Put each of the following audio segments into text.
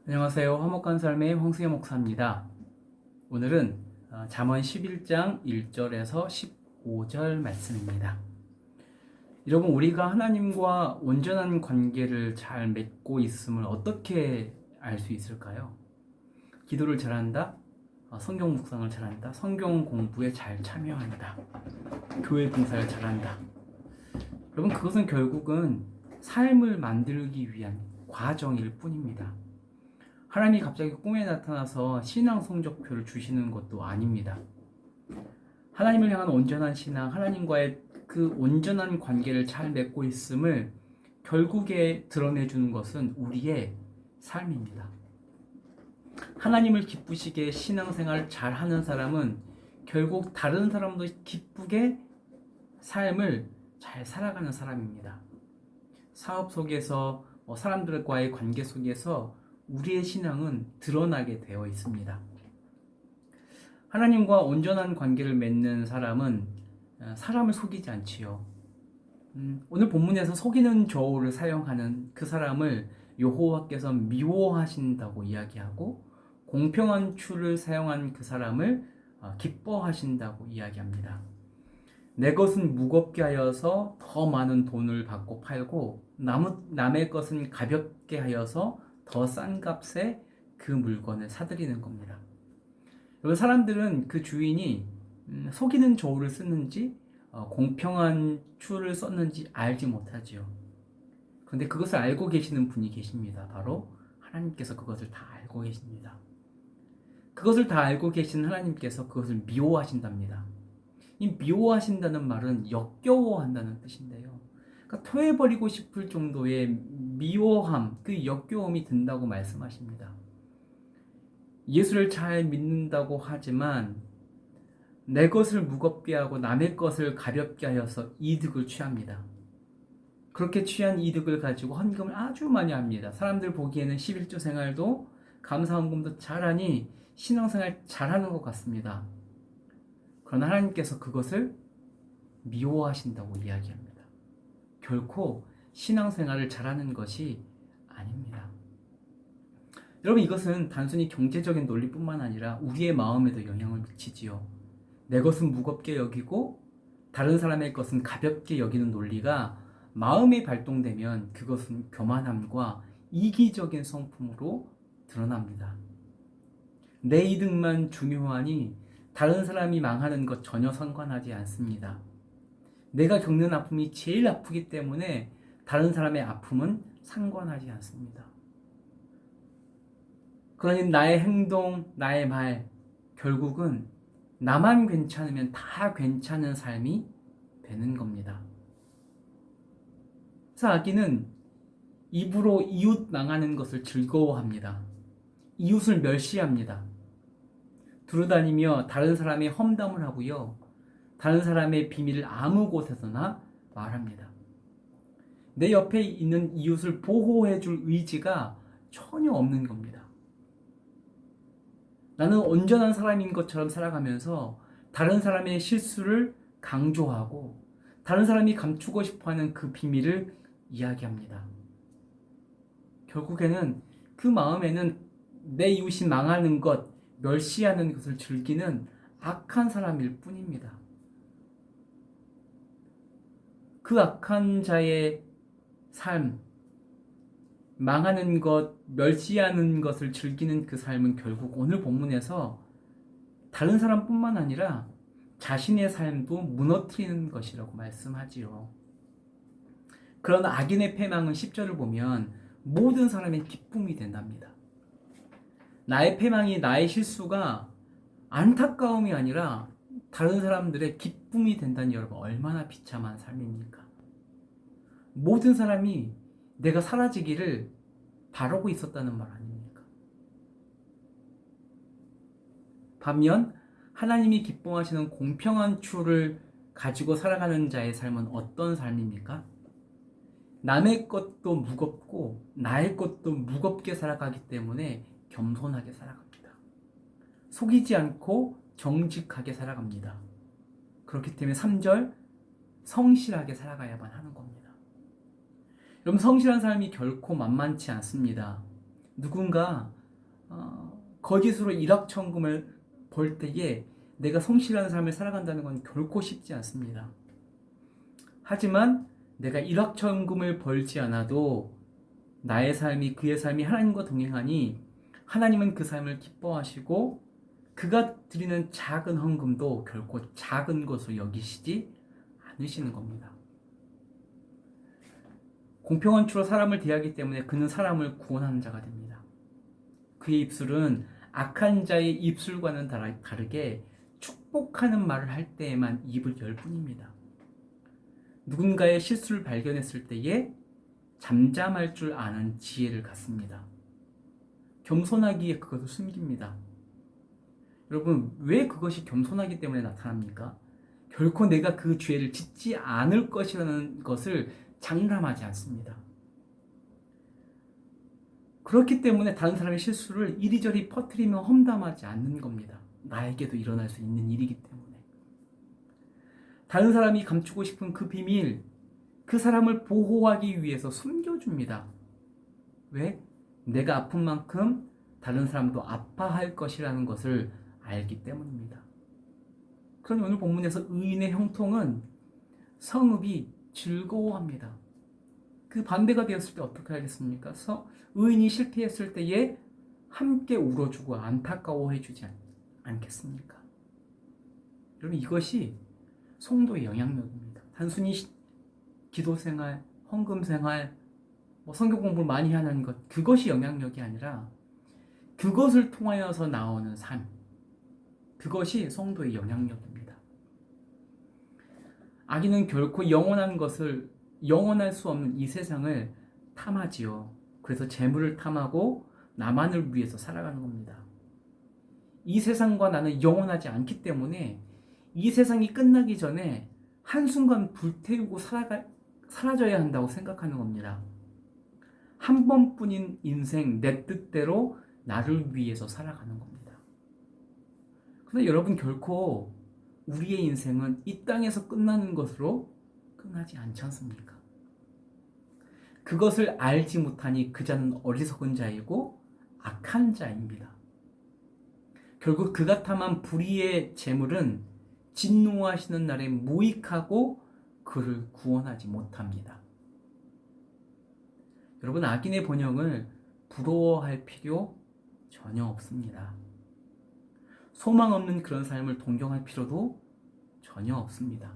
안녕하세요. 화목한 삶의 황수영 목사입니다. 오늘은 잠언 11장 1절에서 15절 말씀입니다. 여러분, 우리가 하나님과 온전한 관계를 잘 맺고 있음을 어떻게 알 수 있을까요? 기도를 잘한다, 성경 묵상을 잘한다, 성경 공부에 잘 참여한다, 교회 봉사를 잘한다. 여러분, 그것은 결국은 삶을 만들기 위한 과정일 뿐입니다. 하나님이 갑자기 꿈에 나타나서 신앙 성적표를 주시는 것도 아닙니다. 하나님을 향한 온전한 신앙, 하나님과의 그 온전한 관계를 잘 맺고 있음을 결국에 드러내주는 것은 우리의 삶입니다. 하나님을 기쁘시게 신앙생활 잘 하는 사람은 결국 다른 사람도 기쁘게 삶을 잘 살아가는 사람입니다. 사업 속에서 사람들과의 관계 속에서 우리의 신앙은 드러나게 되어 있습니다. 하나님과 온전한 관계를 맺는 사람은 사람을 속이지 않지요. 오늘 본문에서 속이는 저울을 사용하는 그 사람을 여호와께서 미워하신다고 이야기하고, 공평한 추를 사용한 그 사람을 기뻐하신다고 이야기합니다. 내 것은 무겁게 하여서 더 많은 돈을 받고 팔고, 남의 것은 가볍게 하여서 더 싼 값에 그 물건을 사들이는 겁니다. 여러분, 사람들은 그 주인이 속이는 저울을 쓰는지 공평한 추를 썼는지 알지 못하지요. 그런데 그것을 알고 계시는 분이 계십니다. 바로 하나님께서 그것을 다 알고 계십니다. 그것을 다 알고 계신 하나님께서 그것을 미워하신답니다. 이 미워하신다는 말은 역겨워한다는 뜻인데요. 그러니까 토해버리고 싶을 정도의 미워함, 그 역겨움이 든다고 말씀하십니다. 예수를 잘 믿는다고 하지만 내 것을 무겁게 하고 남의 것을 가볍게 하여서 이득을 취합니다. 그렇게 취한 이득을 가지고 헌금을 아주 많이 합니다. 사람들 보기에는 11조 생활도 감사헌금도 잘하니 신앙생활 잘하는 것 같습니다. 그러나 하나님께서 그것을 미워하신다고 이야기합니다. 결코 신앙생활을 잘하는 것이 아닙니다. 여러분, 이것은 단순히 경제적인 논리뿐만 아니라 우리의 마음에도 영향을 미치지요. 내 것은 무겁게 여기고 다른 사람의 것은 가볍게 여기는 논리가 마음에 발동되면 그것은 교만함과 이기적인 성품으로 드러납니다. 내 이득만 중요하니 다른 사람이 망하는 것 전혀 상관하지 않습니다. 내가 겪는 아픔이 제일 아프기 때문에 다른 사람의 아픔은 상관하지 않습니다. 그러니 나의 행동, 나의 말, 결국은 나만 괜찮으면 다 괜찮은 삶이 되는 겁니다. 그래서 악인은 입으로 이웃 망하는 것을 즐거워합니다. 이웃을 멸시합니다. 두루다니며 다른 사람의 험담을 하고요. 다른 사람의 비밀을 아무 곳에서나 말합니다. 내 옆에 있는 이웃을 보호해줄 의지가 전혀 없는 겁니다. 나는 온전한 사람인 것처럼 살아가면서 다른 사람의 실수를 강조하고 다른 사람이 감추고 싶어하는 그 비밀을 이야기합니다. 결국에는 그 마음에는 내 이웃이 망하는 것, 멸시하는 것을 즐기는 악한 사람일 뿐입니다. 그 악한 자의 삶, 망하는 것, 멸시하는 것을 즐기는 그 삶은 결국 오늘 본문에서 다른 사람뿐만 아니라 자신의 삶도 무너뜨리는 것이라고 말씀하지요. 그런 악인의 패망은 10절을 보면 모든 사람의 기쁨이 된답니다. 나의 패망이, 나의 실수가 안타까움이 아니라 다른 사람들의 기쁨이 된다니 여러분, 얼마나 비참한 삶입니까? 모든 사람이 내가 사라지기를 바라고 있었다는 말 아닙니까? 반면 하나님이 기뻐하시는 공평한 추를 가지고 살아가는 자의 삶은 어떤 삶입니까? 남의 것도 무겁고 나의 것도 무겁게 살아가기 때문에 겸손하게 살아갑니다. 속이지 않고 정직하게 살아갑니다. 그렇기 때문에 3절 성실하게 살아가야만 하는 겁니다. 여러분, 성실한 삶이 결코 만만치 않습니다. 누군가 거짓으로 일확천금을 벌 때에 내가 성실한 삶을 살아간다는 건 결코 쉽지 않습니다. 하지만 내가 일확천금을 벌지 않아도 나의 삶이 그의 삶이 하나님과 동행하니 하나님은 그 삶을 기뻐하시고 그가 드리는 작은 헌금도 결코 작은 것으로 여기시지 않으시는 겁니다. 공평한 추로 사람을 대하기 때문에 그는 사람을 구원하는 자가 됩니다. 그의 입술은 악한 자의 입술과는 다르게 축복하는 말을 할 때에만 입을 열 뿐입니다. 누군가의 실수를 발견했을 때에 잠잠할 줄 아는 지혜를 갖습니다. 겸손하기에 그것을 숨깁니다. 여러분, 왜 그것이 겸손하기 때문에 나타납니까? 결코 내가 그 죄를 짓지 않을 것이라는 것을 장담하지 않습니다. 그렇기 때문에 다른 사람의 실수를 이리저리 퍼뜨리며 험담하지 않는 겁니다. 나에게도 일어날 수 있는 일이기 때문에. 다른 사람이 감추고 싶은 그 비밀, 그 사람을 보호하기 위해서 숨겨줍니다. 왜? 내가 아픈 만큼 다른 사람도 아파할 것이라는 것을 알기 때문입니다. 그러니 오늘 본문에서 의인의 형통은 성읍이 즐거워합니다. 그 반대가 되었을 때 어떻게 하겠습니까? 의인이 실패했을 때에 함께 울어주고 안타까워해주지 않겠습니까? 여러분, 이것이 성도의 영향력입니다. 단순히 기도생활, 헌금생활, 성경 공부를 많이 하는 것, 그것이 영향력이 아니라 그것을 통하여서 나오는 삶, 그것이 성도의 영향력입니다. 악인은 결코 영원할 수 없는 이 세상을 탐하지요. 그래서 재물을 탐하고 나만을 위해서 살아가는 겁니다. 이 세상과 나는 영원하지 않기 때문에 이 세상이 끝나기 전에 한순간 불태우고 사라져야 한다고 생각하는 겁니다. 한 번뿐인 인생 내 뜻대로 나를 위해서 살아가는 겁니다. 그런데 여러분, 결코 우리의 인생은 이 땅에서 끝나는 것으로 끝나지 않지 않습니까? 그것을 알지 못하니 그 자는 어리석은 자이고 악한 자입니다. 결국 그가 탐한 불의의 재물은 진노하시는 날에 무익하고 그를 구원하지 못합니다. 여러분, 악인의 번영을 부러워할 필요 전혀 없습니다. 소망 없는 그런 삶을 동경할 필요도 전혀 없습니다.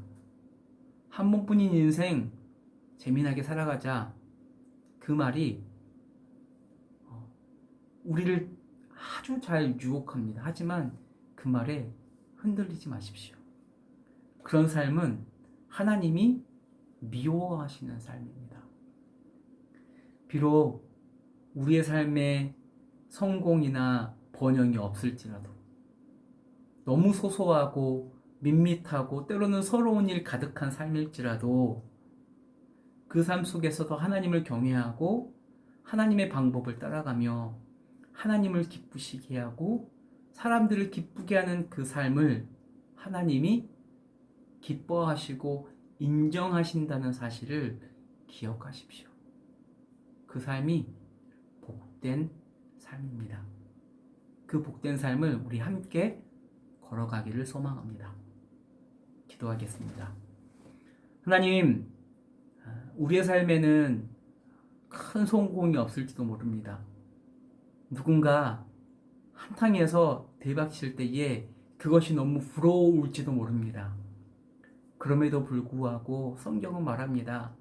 한 번뿐인 인생 재미나게 살아가자, 그 말이 우리를 아주 잘 유혹합니다. 하지만 그 말에 흔들리지 마십시오. 그런 삶은 하나님이 미워하시는 삶입니다. 비록 우리의 삶에 성공이나 번영이 없을지라도, 너무 소소하고 밋밋하고 때로는 서러운 일 가득한 삶일지라도 그 삶 속에서도 하나님을 경외하고 하나님의 방법을 따라가며 하나님을 기쁘시게 하고 사람들을 기쁘게 하는 그 삶을 하나님이 기뻐하시고 인정하신다는 사실을 기억하십시오. 그 삶이 복된 삶입니다. 그 복된 삶을 우리 함께 걸어가기를 소망합니다. 기도하겠습니다. 하나님, 우리의 삶에는 큰 성공이 없을지도 모릅니다. 누군가 한탕에서 대박칠 때에 그것이 너무 부러울지도 모릅니다. 그럼에도 불구하고 성경은 말합니다.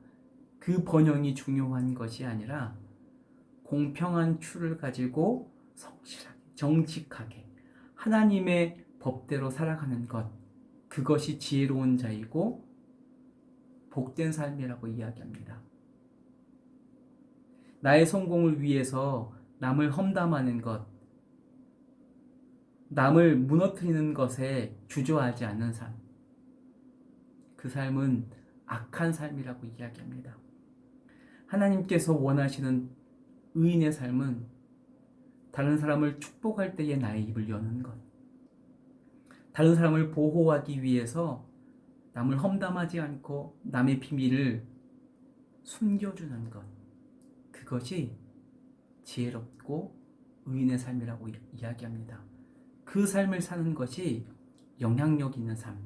그 번영이 중요한 것이 아니라 공평한 추를 가지고 성실하게, 정직하게 하나님의 법대로 살아가는 것, 그것이 지혜로운 자이고 복된 삶이라고 이야기합니다. 나의 성공을 위해서 남을 험담하는 것, 남을 무너뜨리는 것에 주저하지 않는 삶, 그 삶은 악한 삶이라고 이야기합니다. 하나님께서 원하시는 의인의 삶은 다른 사람을 축복할 때에 나의 입을 여는 것, 다른 사람을 보호하기 위해서 남을 험담하지 않고 남의 비밀을 숨겨주는 것, 그것이 지혜롭고 의인의 삶이라고 이야기합니다. 그 삶을 사는 것이 영향력 있는 삶,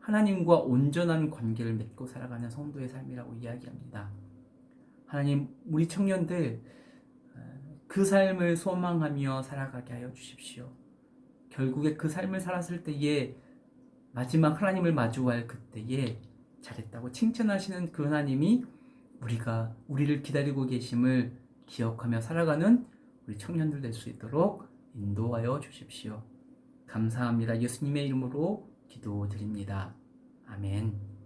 하나님과 온전한 관계를 맺고 살아가는 성도의 삶이라고 이야기합니다. 하나님, 우리 청년들 그 삶을 소망하며 살아가게 하여 주십시오. 결국에 그 삶을 살았을 때에 마지막 하나님을 마주할 그때에 잘했다고 칭찬하시는 그 하나님이 우리를 기다리고 계심을 기억하며 살아가는 우리 청년들 될 수 있도록 인도하여 주십시오. 감사합니다. 예수님의 이름으로 기도드립니다. 아멘.